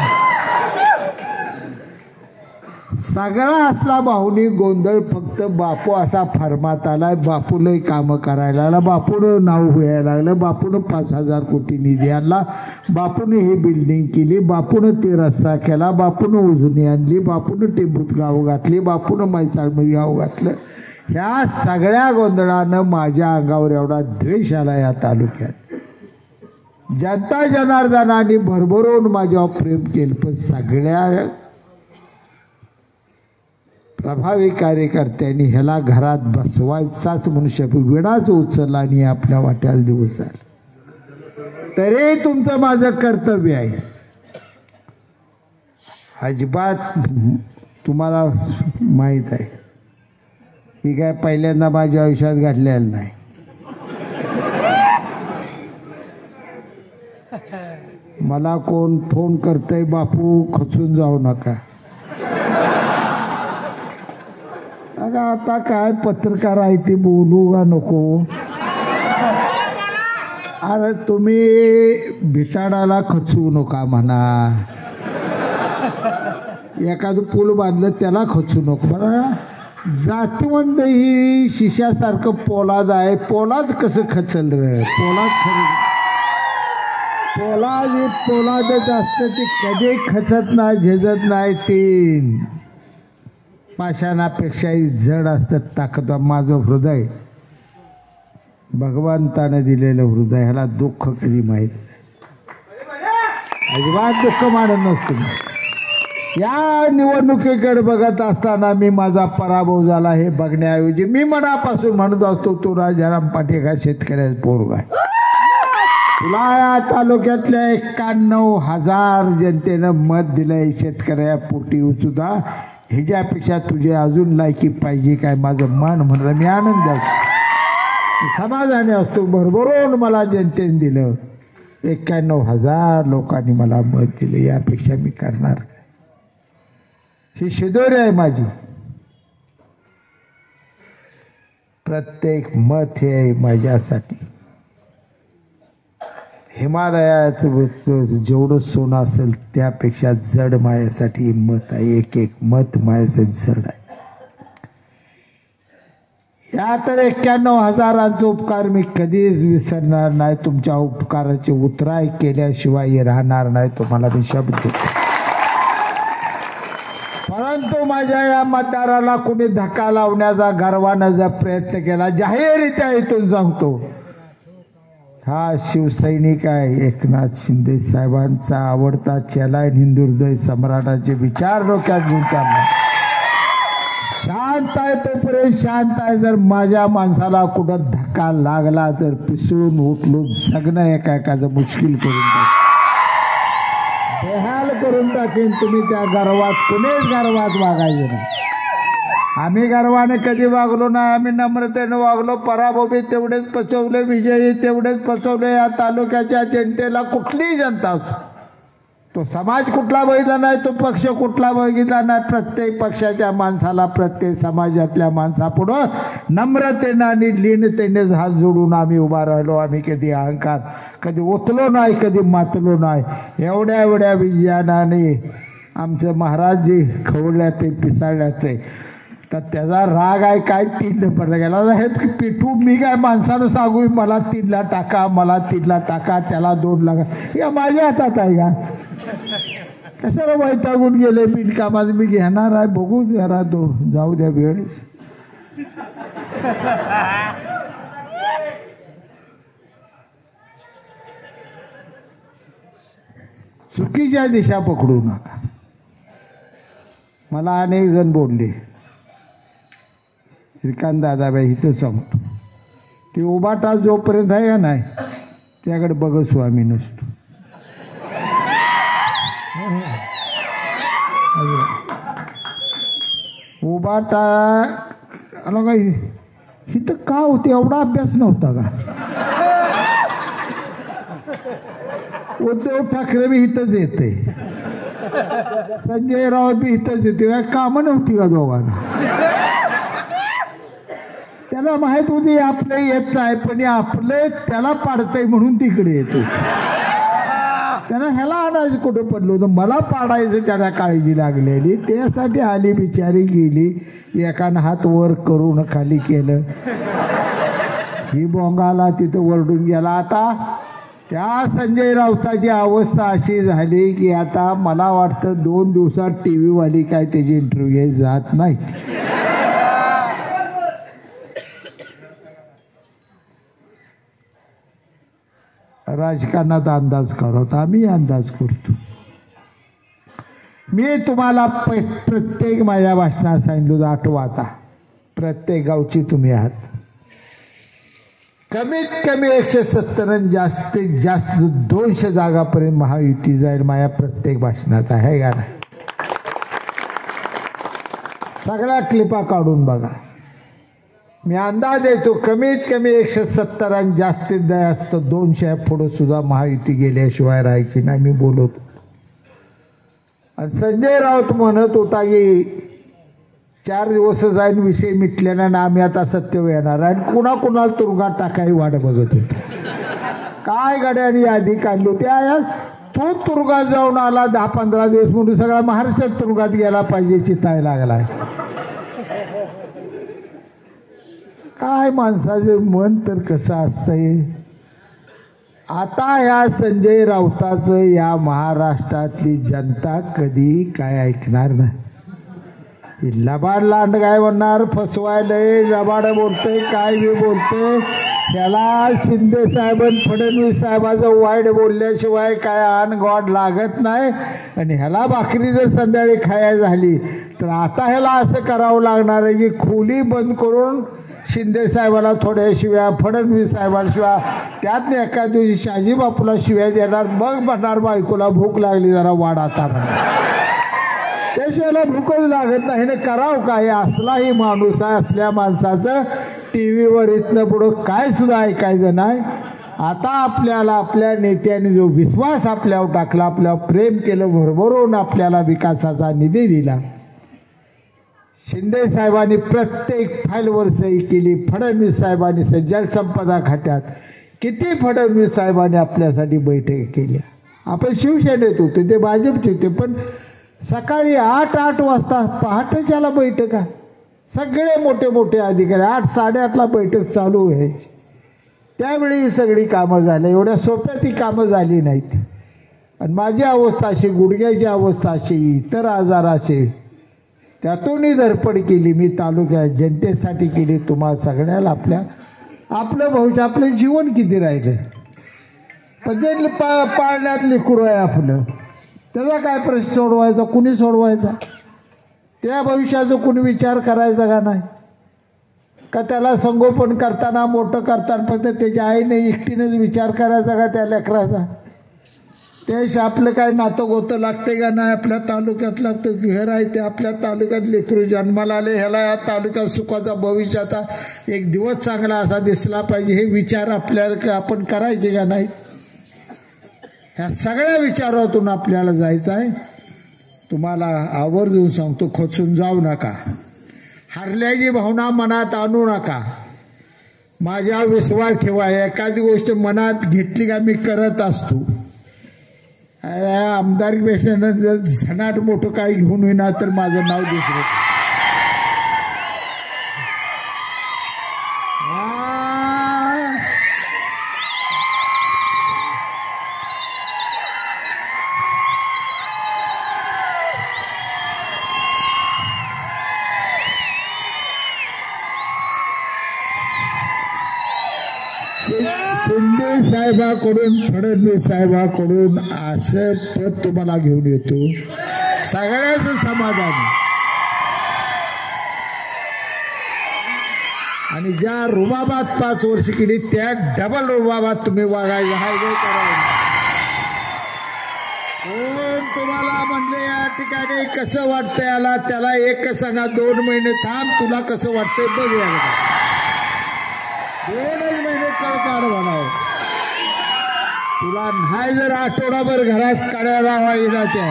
सगळा असला भाऊनी गोंधळ फक्त बापू असा फरमात आलाय. बापूलाही कामं करायला लागला, बापूनं नाव व्हायला लागलं, बापूनं 5,000 कोटी निधी आणला, बापूने ही बिल्डिंग केली, बापूनं ते रस्ता केला, बापूनं उजनी आणली, बापूनं टेंबूत गाव घातली, बापूनं मैसाळमध्ये गाव घातलं. ह्या सगळ्या गोंधळानं माझ्या अंगावर एवढा द्वेष आला या तालुक्यात. जनता जनार्दनाने भरभरून माझ्यावर प्रेम केलं, पण सगळ्या प्रभावी कार्यकर्त्यांनी ह्याला घरात बसवायचाच म्हणून विडाच उचलला आणि आपल्या वाट्याला दिवस आला. तरी तुमचं माझं कर्तव्य आहे. अजिबात तुम्हाला माहीत आहे ही काय पहिल्यांदा माझ्या आयुष्यात घडलेलं नाही. मला कोण फोन करतंय बापू खचून जाऊ नका. आता काय पत्रकार आहे ते बोलू का नको. अरे तुम्ही भिताडाला खचवू नका म्हणा. एखादं पूल बांधलं त्याला खचू नको म्हणा. जातीवंत ही शिशासारखं पोलाद आहे. पोलाद कसं खचल रे. पोलादच असतं ते कधी खचत नाही, झेजत नाही. ते पाषाणापेक्षाही जड असतं ताकदवान. माझं हृदय भगवंतानं दिलेलं हृदय, ह्याला दुःख कधी माहीत नाही. अजिबात दुःख मानत नसतो. या निवडणुकीकडे बघत असताना मी माझा पराभव झाला हे बघण्याऐवजी मी मनापासून म्हणत असतो तो राजाराम पाटील हा शेतकऱ्याचा पोरगा आहे. तुला या तालुक्यातल्या 91,000 जनतेनं मत दिलंय शेतकऱ्या पोटी सुद्धा. ह्याच्यापेक्षा तुझी अजून लायकी पाहिजे काय. माझं मन म्हणलं मी आनंद असतो, समाधानी असतो. भरभरून मला जनतेने दिलं. 91,000 लोकांनी मला मत दिलं. यापेक्षा मी करणार. ही शिदोरी आहे माझी. प्रत्येक मत हे आहे माझ्यासाठी. हिमालयाचं जेवढं सोनं असेल त्यापेक्षा जड माझ्यासाठी मत आहे. एक एक मत माझ्यासाठी जड आहे. या तर 91,000 उपकार मी कधीच विसरणार नाही. तुमच्या उपकाराचे उतराय केल्याशिवाय राहणार नाही. तुम्हाला मी शब्द देतो. परंतु माझ्या या मतदाराला कुणी धक्का लावण्याचा गर्वानं जर प्रयत्न केला, जाहीररित्या इथून सांगतो, हा शिवसैनिक आहे. एकनाथ शिंदे साहेबांचा आवडता चेला, हिंदुहृदय सम्राटाचे विचार डोक्यात घेऊन चालला. शांत आहे तोपर्यंत शांत आहे. जर माझ्या माणसाला कुठं धक्का लागला तर पिसळून उठलून जगणं एकाचं मुश्किल करून टाकेन, बेहाल करून टाकेन. तुम्ही त्या गर्वात कुणीच गर्वात वागायचं नाही. आम्ही गर्वाने कधी वागलो नाही. आम्ही नम्रतेने वागलो. पराभवी तेवढेच पचवले, विजयी तेवढेच पचवले. या तालुक्याच्या जनतेला कुठलीही जनता असो, तो समाज कुठला बघितला नाही, तो पक्ष कुठला बघितला नाही, प्रत्येक पक्षाच्या माणसाला, प्रत्येक समाजातल्या माणसापुढं नम्रतेने आणि लीनतेने हात जोडून आम्ही उभा राहिलो. आम्ही कधी अहंकार कधी ओतलो नाही, कधी मातलो नाही. एवढ्या विजयानाने आमचे महाराज जे खवळल्या ते पिसाळल्याचे, तर त्याचा राग आहे काय 3 नंबरला गेला. हे पिठू मी काय माणसानं सांगू मला 3ला टाका, मला 3ला टाका, त्याला 2 लागा. या माझ्या हातात आहे का. कशाला वैतागून गेले बिनकामाचं. मी घेणार आहे. बघू जरा जाऊ द्या वेळेस. चुकीच्या दिशा पकडू नका. मला अनेक जण बोलले. श्रीकांत दादाबाई इथं सांगतो, ते उबाटा जोपर्यंत आहे का नाही त्याकडे बघत स्वामी नसतो. उबाटा आला का इथं का होते. एवढा अभ्यास नव्हता का. उद्धव ठाकरे बी इथंच येते, संजय राऊत बी इथंच येते. काय कामं नव्हती का दोघांना. त्याला माहित होती आपलं येत नाही, पण आपलं त्याला पाडतंय म्हणून तिकडे येतो. त्याला आणि ह्याला आणायचं कुठं पडलो होतं, मला पाडायचं त्याला काळजी लागलेली, त्यासाठी आली बिचारी गेली, एकानं हात वर करून खाली केलं, ही बोंगाला तिथं वरडून गेला. आता त्या संजय राऊताची अवस्था अशी झाली की आता मला वाटतं 2 दिवसात TV वाली काय त्याची इंटरव्ह्यू जात नाही. राजकारणात अंदाज करत आम्ही अंदाज करतो. मी तुम्हाला प्रत्येक माझ्या भाषणात सांगितलं, आठवा आता प्रत्येक गावची तुम्ही आहात. कमीत कमी 170 आणि जास्तीत जास्त 200 जागापर्यंत महायुती जाईल. माझ्या प्रत्येक भाषणात आहे का नाही? सगळ्या क्लिपा काढून बघा. मी अंदाज देतो कमीत कमी 170 आणि जास्तीत जास्त 200 पुढे सुद्धा महायुती गेल्याशिवाय राहायची नाही. मी बोलतो. आणि संजय राऊत म्हणत होता की 4 दिवस जाईन विषय मिटलेला ना, आम्ही आता सत्य येणार आणि कुणाकुणाला तुरुंगात टाकाय वाट बघत होतो. काय गाड्याने यादी काढली होती. तू तुरुंगात जाऊन आला 10-15 दिवस म्हणून सगळा महाराष्ट्रात तुरुंगात गेला पाहिजे चिताय लागलाय. काय माणसाचं मन तर कसं असतंय. आता या संजय राऊताचं या महाराष्ट्रातली जनता कधी काय ऐकणार नाही. लबाड लांड काय म्हणणार, फसवायलंय, लबाड बोलतोय, काय बी बोलतोय. त्याला शिंदे साहेब फडणवीस साहेबाचं वाईट बोलल्याशिवाय काय आण गोड लागत नाही. आणि ह्याला भाकरी जर संध्याकाळी खायला झाली तर आता ह्याला असं करावं लागणार आहे की खोली बंद करून शिंदे साहेबाला थोड्या शिव्या, फडणवीस साहेबाला शिव्या, त्यात एका दिवशी शहाजी बापूला शिव्या देणार. मग म्हणणार बायकोला भूक लागली जरा वाढ आता. त्याशिवायला भूकच लागत नाही. ना करावं काय, असलाही माणूस आहे. असल्या माणसाचं TV वर इथनं पुढं काय सुद्धा ऐकायचं नाही. आता आपल्याला आपल्या नेत्याने जो विश्वास आपल्यावर टाकला, आपल्यावर प्रेम केलं, भरभरून आपल्याला विकासाचा निधी दिला. शिंदे साहेबांनी प्रत्येक फाईलवर सही केली. फडणवीस साहेबांनी जलसंपदा खात्यात किती फडणवीस साहेबांनी आपल्यासाठी बैठक केल्या. आपण शिवसेनेत होते, ते भाजपचे होते, पण सकाळी 8 वाजता पहाटेच्याला बैठका, सगळे मोठे मोठे अधिकारी 8-8:30ला बैठक चालू व्हायची. त्यावेळी ही सगळी कामं झाली. एवढ्या सोप्या ती कामं झाली नाहीत. आणि माझी अवस्था अशी, गुडघ्याची अवस्था अशी, इतर आजार असे, त्यातूनही धडपड केली मी तालुक्यात जनतेसाठी केली. तुम्हाला सगळ्याला आपलं भविष्य, आपलं जीवन किती राहिलं, पण जे पाळण्यात लेकरू आहे आपलं, त्याचा काय प्रश्न सोडवायचा, कुणी सोडवायचा? त्या भविष्याचा कुणी विचार करायचा का नाही? का त्याला संगोपन करताना, मोठं करताना फक्त त्याच्या आईने एकटीनेच विचार करायचा का त्या लेकराचा? त्याशी आपलं काय नातं गोतं लागते का नाही? आपल्या तालुक्यात लागतं, घर आहे ते आपल्या तालुक्यात, लेकरू जन्माला आले, ह्याला या तालुक्यात सुखाचा भविष्याचा एक दिवस चांगला असा दिसला पाहिजे, हे विचार आपल्याला आपण करायचे का नाही? ह्या सगळ्या विचारातून आपल्याला जायचं आहे. तुम्हाला आवर्जून सांगतो, खचून जाऊ नका, हरल्याची भावना मनात आणू नका. माझ्या विश्वास ठेवा. एखादी गोष्ट मनात घेतली का मी करत असतो. आमदार पेक्षा जर झनाट मोठं काही घेऊन येणार तर माझं नाव दुसरं. शिंदे साहेबाकडून, फडणवीस साहेबाकडून असं पद तुम्हाला घेऊन येतो, सगळ्याच समाधान. आणि ज्या रुबाबात 5 वर्ष केली त्या डबल रुबाबात तुम्ही वागायचं. हायवे करायला कोण तुम्हाला म्हणले या ठिकाणी कसं वाटतंय याला, त्याला एक सांगा, 2 महिने थांब, तुला कसं वाटतंय बघ. याला 2च महिने काढ म्हणावं. तुला नाही जर आठवडाभर घरात काढायला व्हायला त्या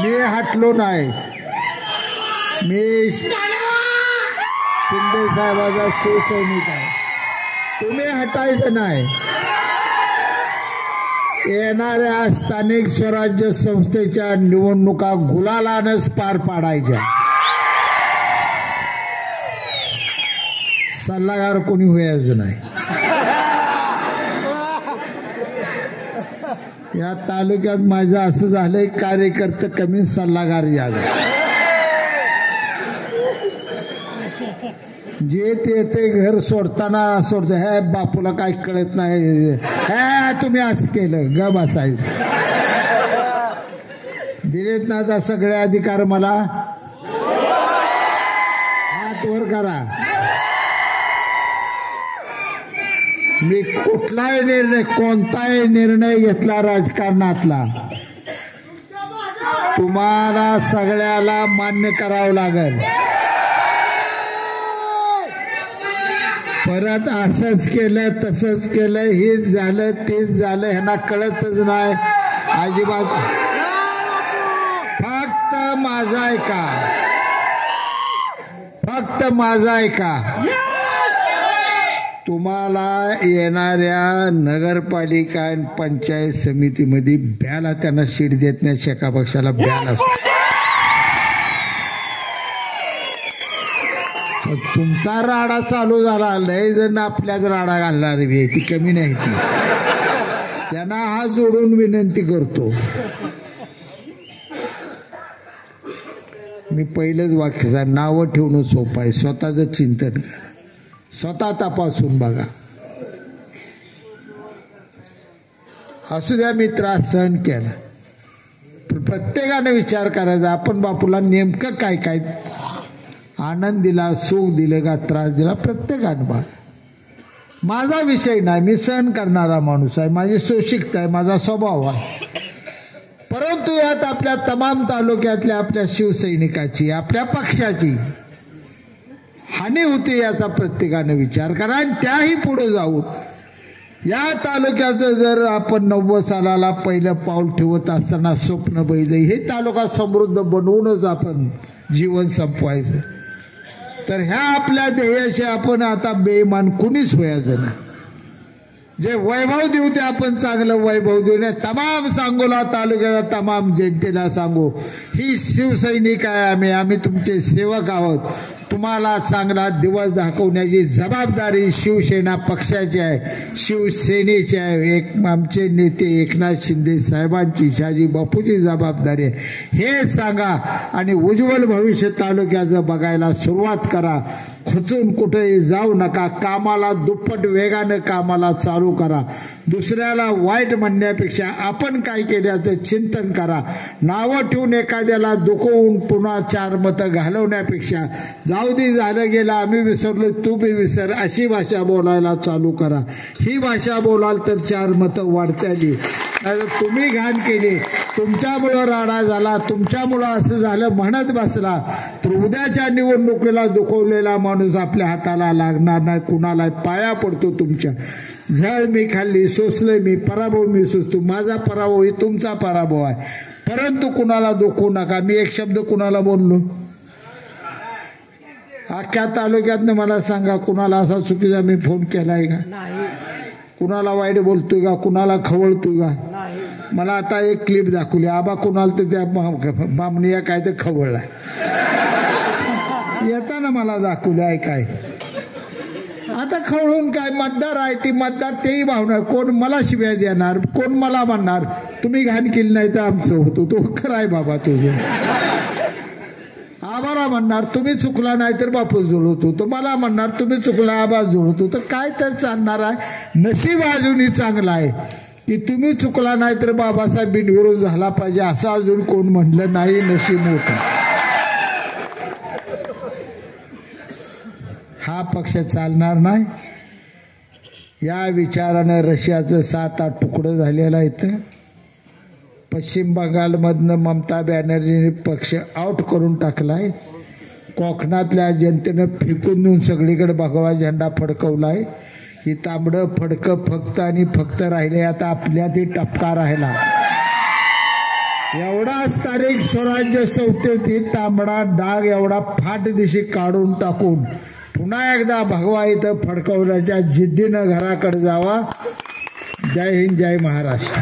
मी हटलो नाही. मी शिंदे साहेबाचा शिवसैनिक आहे. तुम्ही हटायचं नाही. येणाऱ्या स्थानिक स्वराज्य संस्थेच्या निवडणुका गुलालानच पार पाडायच्या. सल्लागार कोणी व्हायचं नाही. या तालुक्यात माझं असं झालंय, कार्यकर्ते कमी सल्लागार यावे. जे ते घर सोडताना सोडते, हे बापूला काय कळत नाही, हे तुम्ही असं केलं, ग बसायचं. दिलेत ना आता सगळे अधिकार मला. हात वर करा. मी कुठलाही निर्णय, कोणताही निर्णय घेतला राजकारणातला, तुम्हाला सगळ्याला मान्य करावं लागेल. परत असंच केलं तसंच केलं, हेच झालं तेच झालं, ह्यांना कळतच नाही अजिबात. फक्त माझा ऐका, फक्त माझा ऐका. तुम्हाला येणाऱ्या नगरपालिका आणि पंचायत समितीमध्ये ब्याला त्यांना शीट देत नाही. शेका पक्षाला ब्याला असतो. तुमचा राडा चालू झाला, लय जण आपल्याच राडा घालणारी बी ती कमी नाही. ती त्यांना हात जोडून विनंती करतो. मी पहिलंच वाक्य सांग, नावं ठेवणं सोपं आहे, स्वतःच चिंतन करा, स्वतः तपासून बघा. असू द्या मी त्रास सहन केला, प्रत्येकाने विचार करायचा आपण बापूला नेमकं काय काय आनंद दिला, सुख दिलं का त्रास दिला, प्रत्येकाने बघा. माझा विषय नाही, मी सहन करणारा माणूस आहे, माझी सोशिकता आहे, माझा स्वभाव आहे. परंतु यात आपल्या तमाम तालुक्यातल्या आपल्या शिवसैनिकाची, आपल्या पक्षाची हानी होते याचा प्रत्येकाने विचार करा. आणि त्याही पुढे जाऊन या तालुक्याचं जर आपण 90 सालाला पहिलं पाऊल ठेवत असताना स्वप्न बघितलं, हे तालुका समृद्ध बनवूनच आपण जीवन संपवायचं, तर ह्या आपल्या ध्येयाशी आपण आता बेईमान कुणीच व्हायचं नाही. जे वैभव देऊ ते आपण चांगलं वैभव देऊ नये. तमाम सांगोला तालुक्याला तमाम जनतेला सांगू, ही शिवसैनिक आहे, आम्ही तुमचे सेवक आहोत. तुम्हाला चांगला दिवस दाखवण्याची जबाबदारी शिवसेना पक्षाची आहे, शिवसेनेची आहे. आमचे नेते एकनाथ शिंदे साहेबांची, शहाजी बापूची जबाबदारी आहे. हे सांगा आणि उज्ज्वल भविष्य तालुक्याचं बघायला सुरुवात करा. खचून कुठेही जाऊ नका. कामाला दुप्पट वेगानं कामाला चालू करा. दुसऱ्याला वाईट म्हणण्यापेक्षा आपण काय केल्याचं चिंतन करा. नावं ठेवून एखाद्याला दुखवून पुन्हा 4 मतं घालवण्यापेक्षा जाऊ दे, झालं गेलं, आम्ही विसरलो, तू बी विसर, अशी भाषा बोलायला चालू करा. ही भाषा बोलाल तर 4 मतं वाढताली. तुम्ही घाण केली, तुमच्यामुळं राडा झाला, तुमच्यामुळं असं झालं म्हणत बसला तर उद्याच्या निवडणुकीला दुखवलेला माणूस आपल्या हाताला लागणार नाही. कुणाला पाया पडतो तुमच्या. झळ मी खाल्ली, सोसले मी, पराभव मी सोसतो. माझा पराभव ही तुमचा पराभव आहे. परंतु कुणाला दुखवू नका. मी एक शब्द कुणाला बोललो? अख्ख्या तालुक्यातनं मला सांगा, कुणाला असा चुकीचा मी फोन केलाय का? कुणाला वाईट बोलतोय का? कुणाला खवळतोय का? मला आता एक क्लिप दाखवली. आबा कुणाला तर त्या बामणीया काय तर खवळला येताना मला दाखवले आहे काय. आता खवळून काय, मतदार आहे ती मतदार तेही भावणार. कोण मला शिव्या देणार, कोण मला म्हणणार तुम्ही घाण केली नाही तर आमचं होतो. तो खरंय बाबा तुझं. आबाला म्हणणार तुम्ही चुकला नाही तर बापूस जुळवतो. तो मला म्हणणार तुम्ही चुकला आबा जुळवतो. तर काय तर चालणार आहे. नशीब अजूनही चांगला आहे की तुम्ही चुकला नाही तर बाबासाहेब बिनविरोध झाला पाहिजे असं अजून कोण म्हणलं नाही. नशीब मोठं. हा पक्ष चालणार नाही. या विचारानं रशियाचं 7-8 तुकडं झालेलं आहे. पश्चिम बंगालमधनं ममता बॅनर्जीने पक्ष आउट करून टाकलाय. कोकणातल्या जनतेनं फेकून देऊन सगळीकडे भगवा झेंडा फडकवलाय. ही तांबडं फडकं फक्त आणि फक्त राहिले. आता आपल्यातही टपका राहिला. एवढाच तारीख स्वराज्य संस्थेत तांबडा डाग एवढा फाट दिशी काढून टाकून पुन्हा एकदा भगवा इथं फडकवण्याच्या जिद्दीनं घराकडे जावा. जय हिंद, जय महाराष्ट्र.